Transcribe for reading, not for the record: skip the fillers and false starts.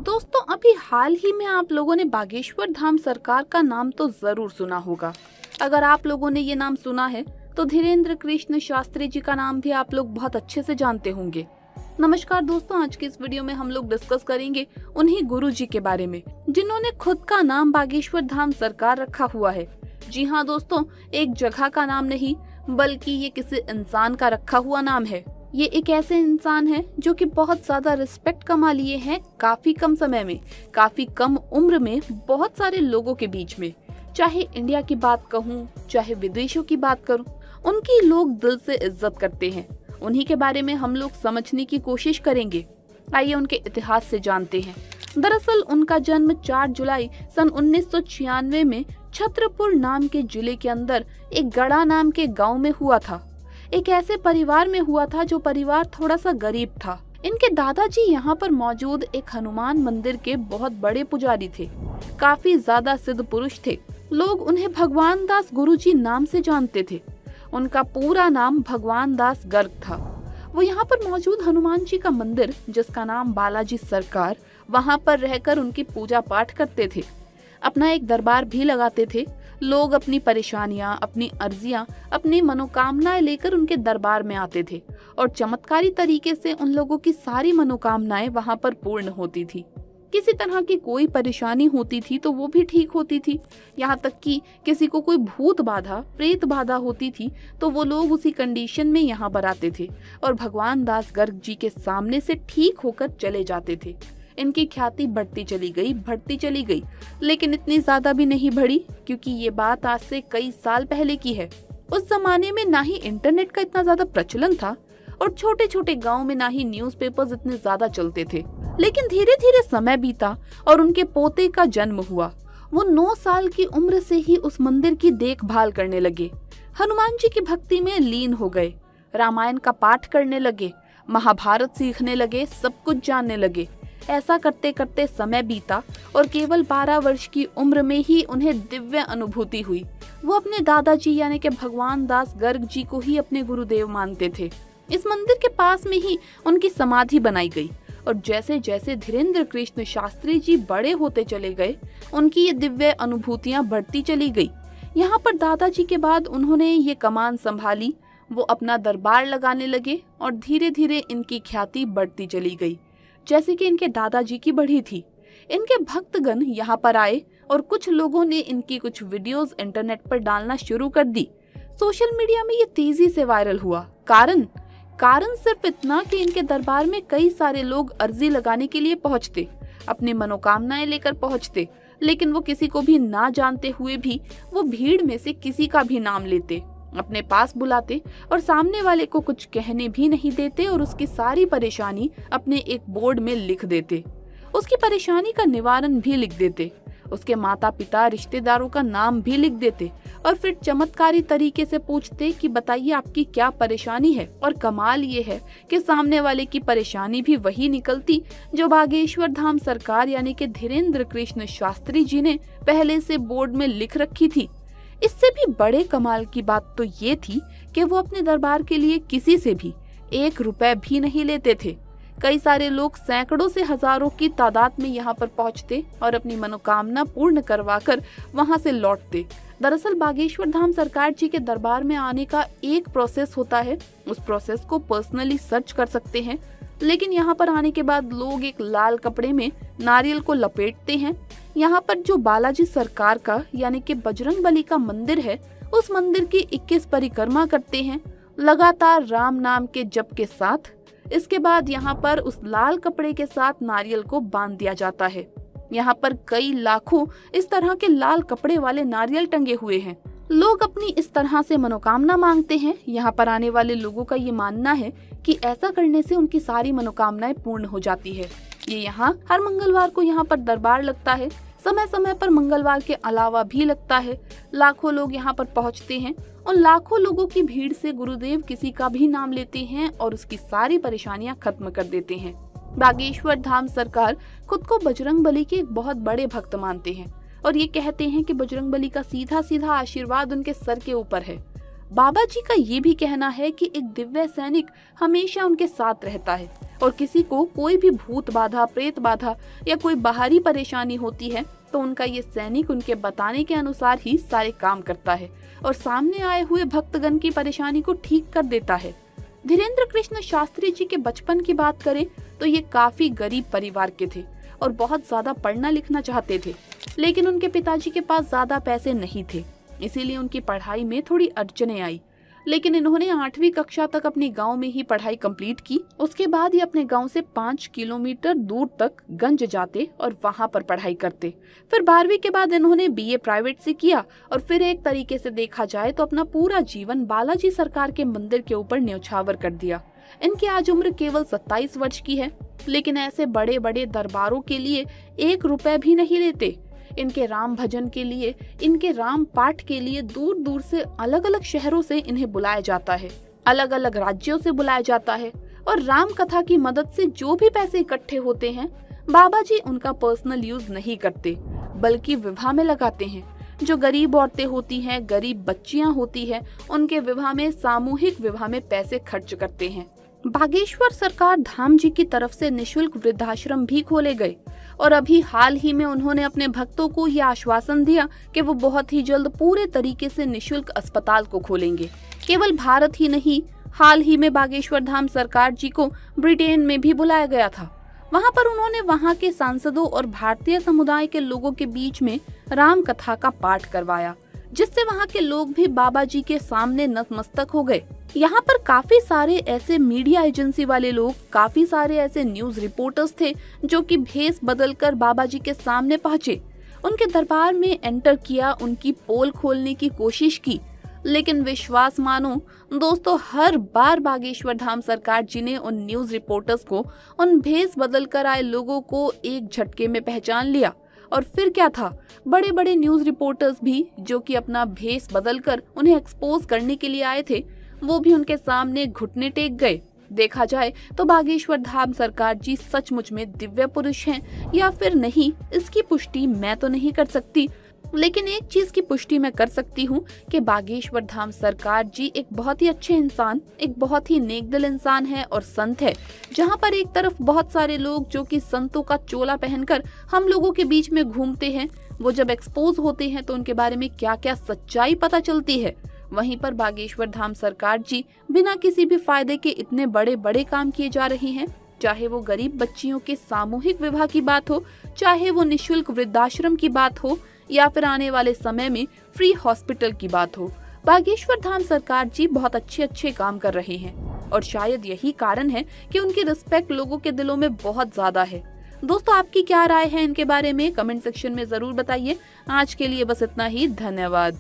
दोस्तों, अभी हाल ही में आप लोगों ने बागेश्वर धाम सरकार का नाम तो जरूर सुना होगा। अगर आप लोगों ने ये नाम सुना है तो धीरेन्द्र कृष्ण शास्त्री जी का नाम भी आप लोग बहुत अच्छे से जानते होंगे। नमस्कार दोस्तों, आज की इस वीडियो में हम लोग डिस्कस करेंगे उन्हीं गुरु जी के बारे में जिन्होंने खुद का नाम बागेश्वर धाम सरकार रखा हुआ है। जी हाँ दोस्तों, एक जगह का नाम नहीं बल्कि ये किसी इंसान का रखा हुआ नाम है। ये एक ऐसे इंसान है जो कि बहुत ज्यादा रिस्पेक्ट कमा लिए हैं काफी कम समय में, काफी कम उम्र में, बहुत सारे लोगों के बीच में। चाहे इंडिया की बात कहूँ चाहे विदेशों की बात करूँ, उनकी लोग दिल से इज्जत करते हैं। उन्हीं के बारे में हम लोग समझने की कोशिश करेंगे। आइए उनके इतिहास से जानते हैं। दरअसल उनका जन्म 4 जुलाई सन 1996 में छत्रपुर नाम के जिले के अंदर एक गड़ा नाम के गांव में हुआ था। एक ऐसे परिवार में हुआ था जो परिवार थोड़ा सा गरीब था। इनके दादाजी यहाँ पर मौजूद एक हनुमान मंदिर के बहुत बड़े पुजारी थे, काफी ज्यादा सिद्ध पुरुष थे। लोग उन्हें भगवान दास गुरुजी नाम से जानते थे। उनका पूरा नाम भगवान दास गर्ग था। वो यहाँ पर मौजूद हनुमान जी का मंदिर, जिसका नाम बालाजी सरकार, वहाँ पर रहकर उनकी पूजा पाठ करते थे। अपना एक दरबार भी लगाते थे। लोग अपनी परेशानियां, अपनी अर्जियां, अपनी मनोकामनाएं लेकर उनके दरबार में आते थे और चमत्कारी तरीके से उन लोगों की सारी मनोकामनाएं वहां पर पूर्ण होती थी। किसी तरह की कोई परेशानी होती थी तो वो भी ठीक होती थी। यहाँ तक कि किसी को कोई भूत बाधा, प्रेत बाधा होती थी तो वो लोग उसी कंडीशन में यहाँ पर आते थे और भगवान दास गर्ग जी के सामने से ठीक होकर चले जाते थे। इनकी ख्याति बढ़ती चली गई, लेकिन इतनी ज्यादा भी नहीं बढ़ी, क्योंकि ये बात आज से कई साल पहले की है। उस जमाने में ना ही इंटरनेट का इतना ज्यादा प्रचलन था और छोटे छोटे गांव में ना ही न्यूज़पेपर्स इतने ज्यादा चलते थे। लेकिन धीरे धीरे समय बीता और उनके पोते का जन्म हुआ। वो 9 साल की उम्र से ही उस मंदिर की देखभाल करने लगे, हनुमान जी की भक्ति में लीन हो गए, रामायण का पाठ करने लगे, महाभारत सीखने लगे, सब कुछ जानने लगे। ऐसा करते करते समय बीता और केवल 12 वर्ष की उम्र में ही उन्हें दिव्य अनुभूति हुई। वो अपने दादाजी यानी कि भगवान दास गर्ग जी को ही अपने गुरुदेव मानते थे। इस मंदिर के पास में ही उनकी समाधि बनाई गई और जैसे जैसे धीरेन्द्र कृष्ण शास्त्री जी बड़े होते चले गए, उनकी ये दिव्य अनुभूतियां बढ़ती चली गई। यहाँ पर दादाजी के बाद उन्होंने ये कमान संभाली, वो अपना दरबार लगाने लगे और धीरे धीरे इनकी ख्याति बढ़ती चली गई, जैसे कि इनके दादाजी की बढ़ी थी। इनके भक्तगण यहाँ पर आए और कुछ लोगों ने इनकी कुछ वीडियोस इंटरनेट पर डालना शुरू कर दी। सोशल मीडिया में ये तेजी से वायरल हुआ। कारण सिर्फ इतना कि इनके दरबार में कई सारे लोग अर्जी लगाने के लिए पहुंचते, अपनी मनोकामनाएं लेकर पहुंचते, लेकिन वो किसी को भी ना जानते हुए भी वो भीड़ में से किसी का भी नाम लेते, अपने पास बुलाते और सामने वाले को कुछ कहने भी नहीं देते और उसकी सारी परेशानी अपने एक बोर्ड में लिख देते। उसकी परेशानी का निवारण भी लिख देते, उसके माता पिता रिश्तेदारों का नाम भी लिख देते और फिर चमत्कारी तरीके से पूछते कि बताइए आपकी क्या परेशानी है। और कमाल ये है कि सामने वाले की परेशानी भी वही निकलती जो बागेश्वर धाम सरकार यानी कि धीरेन्द्र कृष्ण शास्त्री जी ने पहले से बोर्ड में लिख रखी थी। इससे भी बड़े कमाल की बात तो ये थी कि वो अपने दरबार के लिए किसी से भी 1 रुपए भी नहीं लेते थे। कई सारे लोग सैकड़ों से हजारों की तादाद में यहाँ पर पहुँचते और अपनी मनोकामना पूर्ण करवाकर वहाँ से लौटते। दरअसल बागेश्वर धाम सरकार जी के दरबार में आने का एक प्रोसेस होता है, उस प्रोसेस को पर्सनली सर्च कर सकते हैं। लेकिन यहाँ पर आने के बाद लोग एक लाल कपड़े में नारियल को लपेटते हैं। यहाँ पर जो बालाजी सरकार का यानी कि बजरंगबली का मंदिर है, उस मंदिर की 21 परिक्रमा करते हैं लगातार राम नाम के जप के साथ। इसके बाद यहाँ पर उस लाल कपड़े के साथ नारियल को बांध दिया जाता है। यहाँ पर कई लाखों इस तरह के लाल कपड़े वाले नारियल टंगे हुए हैं। लोग अपनी इस तरह से मनोकामना मांगते हैं। यहाँ पर आने वाले लोगों का ये मानना है कि ऐसा करने से उनकी सारी मनोकामनाएं पूर्ण हो जाती है। ये यहाँ हर मंगलवार को यहाँ पर दरबार लगता है। समय समय पर मंगलवार के अलावा भी लगता है। लाखों लोग यहाँ पर पहुँचते हैं। उन लाखों लोगों की भीड़ से गुरुदेव किसी का भी नाम लेते हैं और उसकी सारी परेशानियां खत्म कर देते हैं। बागेश्वर धाम सरकार खुद को बजरंगबली के एक बहुत बड़े भक्त मानते हैं और ये कहते हैं कि बजरंगबली का सीधा सीधा आशीर्वाद उनके सर के ऊपर है। बाबा जी का ये भी कहना है कि एक दिव्य सैनिक हमेशा उनके साथ रहता है और किसी को कोई भी भूत बाधा, प्रेत बाधा या कोई बाहरी परेशानी होती है तो उनका ये सैनिक उनके बताने के अनुसार ही सारे काम करता है और सामने आए हुए भक्तगण की परेशानी को ठीक कर देता है। धीरेन्द्र कृष्ण शास्त्री जी के बचपन की बात करें तो ये काफी गरीब परिवार के थे और बहुत ज्यादा पढ़ना लिखना चाहते थे, लेकिन उनके पिताजी के पास ज्यादा पैसे नहीं थे, इसीलिए उनकी पढ़ाई में थोड़ी अड़चनें आई। लेकिन इन्होंने 8वीं कक्षा तक अपने गांव में ही पढ़ाई कंप्लीट की। उसके बाद ये अपने गांव से 5 किलोमीटर दूर तक गंज जाते और वहां पर पढ़ाई करते। फिर 12वीं के बाद इन्होंने बीए प्राइवेट से किया और फिर एक तरीके से देखा जाए तो अपना पूरा जीवन बालाजी सरकार के मंदिर के ऊपर न्यौछावर कर दिया। इनकी आज उम्र केवल 27 वर्ष की है, लेकिन ऐसे बड़े बड़े दरबारों के लिए 1 रुपए भी नहीं लेते। इनके राम भजन के लिए, इनके राम पाठ के लिए दूर दूर से अलग अलग शहरों से इन्हें बुलाया जाता है, अलग अलग राज्यों से बुलाया जाता है और राम कथा की मदद से जो भी पैसे इकट्ठे होते हैं बाबा जी उनका पर्सनल यूज नहीं करते, बल्कि विवाह में लगाते हैं। जो गरीब औरतें होती हैं, गरीब बच्चियां होती हैं, उनके विवाह में, सामूहिक विवाह में पैसे खर्च करते हैं। बागेश्वर सरकार धाम जी की तरफ से निशुल्क वृद्धाश्रम भी खोले गए और अभी हाल ही में उन्होंने अपने भक्तों को यह आश्वासन दिया कि वो बहुत ही जल्द पूरे तरीके से निशुल्क अस्पताल को खोलेंगे। केवल भारत ही नहीं, हाल ही में बागेश्वर धाम सरकार जी को ब्रिटेन में भी बुलाया गया था। वहां पर उन्होंने वहां के सांसदों और भारतीय समुदाय के लोगों के बीच में राम कथा का पाठ करवाया, जिससे वहां के लोग भी बाबा जी के सामने नतमस्तक हो गए। यहाँ पर काफी सारे ऐसे मीडिया एजेंसी वाले लोग, काफी सारे ऐसे न्यूज रिपोर्टर्स थे जो कि भेष बदलकर बाबा जी के सामने पहुंचे, उनके दरबार में एंटर किया, उनकी पोल खोलने की कोशिश की। लेकिन विश्वास मानो दोस्तों, हर बार बागेश्वर धाम सरकार जी ने उन न्यूज रिपोर्टर्स को, उन भेष बदल कर आए लोगों को एक झटके में पहचान लिया। और फिर क्या था, बड़े बड़े न्यूज रिपोर्टर्स भी जो कि अपना भेष बदलकर उन्हें एक्सपोज करने के लिए आए थे, वो भी उनके सामने घुटने टेक गए। देखा जाए तो बागेश्वर धाम सरकार जी सचमुच में दिव्य पुरुष हैं या फिर नहीं, इसकी पुष्टि मैं तो नहीं कर सकती, लेकिन एक चीज की पुष्टि मैं कर सकती हूँ कि बागेश्वर धाम सरकार जी एक बहुत ही अच्छे इंसान, एक बहुत ही नेकदिल इंसान है और संत है। जहाँ पर एक तरफ बहुत सारे लोग जो कि संतों का चोला पहनकर हम लोगों के बीच में घूमते हैं, वो जब एक्सपोज होते हैं तो उनके बारे में क्या क्या सच्चाई पता चलती है, वहीं पर बागेश्वर धाम सरकार जी बिना किसी भी फायदे के इतने बड़े बड़े काम किए जा रहे हैं। चाहे वो गरीब बच्चियों के सामूहिक विवाह की बात हो, चाहे वो निशुल्क वृद्धाश्रम की बात हो, या फिर आने वाले समय में फ्री हॉस्पिटल की बात हो, बागेश्वर धाम सरकार जी बहुत अच्छे काम कर रहे हैं और शायद यही कारण है कि उनकी रिस्पेक्ट लोगों के दिलों में बहुत ज्यादा है। दोस्तों, आपकी क्या राय है इनके बारे में? कमेंट सेक्शन में जरूर बताइए। आज के लिए बस इतना ही, धन्यवाद।